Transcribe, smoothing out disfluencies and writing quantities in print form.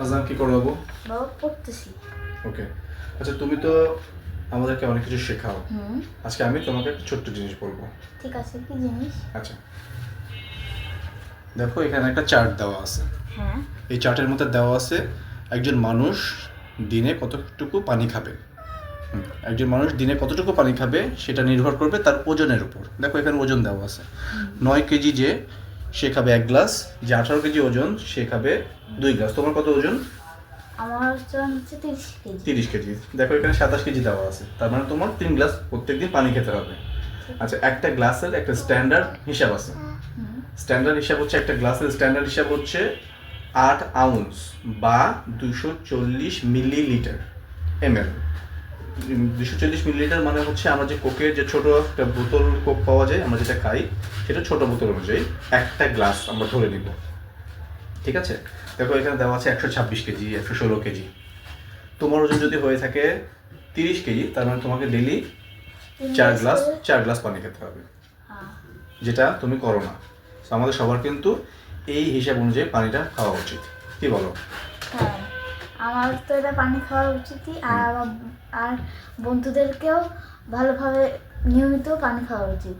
আজান কি করো বাবু? বাবা পড়তেছি। ওকে, আচ্ছা তুমি তো আমাদেরকে অনেক কিছু শেখাও। আজকে আমি তোমাকে একটা ছোট্ট জিনিস বলবো। ঠিক আছে, কি জিনিস? আচ্ছা, দেখো এখানে একটা চার্ট দেওয়া আছে। হ্যাঁ। এই চার্টের মধ্যে দেওয়া আছে একজন মানুষ দিনে কতটুকু পানি খাবে। একজন মানুষ দিনে কতটুকু পানি খাবে সেটা নির্ভর করবে তার ওজনের উপর। দেখো এখানে ওজন দেওয়া আছে। 9 কেজি যে সে খাবে 1 গ্লাস, যে 18 কেজি ওজন সে খাবে 2 গ্লাস। তোমার কত ওজন? আমার ওজন হচ্ছে 30 কেজি। 30 কেজি। দেখো এখানে 27 কেজি দেওয়া আছে, তার মানে তোমার 3 গ্লাস প্রত্যেকদিন পানি খেতে হবে। আচ্ছা, একটা গ্লাসের একটা স্ট্যান্ডার্ড হিসাব আছে। স্ট্যান্ডার্ড হিসাব হচ্ছে, একটা গ্লাসের স্ট্যান্ডার্ড হিসাব হচ্ছে 8 আউন্স বা 240 মিলিলিটার ml। 240 মিলিলিটার মানে হচ্ছে আমরা যে কোকের যে ছোট একটা বোতল কোক পাওয়া যায়, আমরা যেটা খাই সেটা ছোট বোতল অনুযায়ী একটা গ্লাস আমরা ধরে নিব। ঠিক আছে, দেখো এখানে দেওয়া আছে 126 কেজি, 116 কেজি। তোমার ওজন যদি হয়ে থাকে 30 কেজি, তার মানে তোমাকে ডেলি 4 গ্লাস পানি খেতে হবে, যেটা তুমি করো না। তো আমাদের সবার কিন্তু এই হিসাব অনুযায়ী পানিটা খাওয়া উচিত। কি বলো? হ্যাঁ, আমার তো এটা পানি খাওয়া উচিতই, আর বন্ধুদেরকেও ভালোভাবে নিয়মিত পানি খাওয়া উচিত।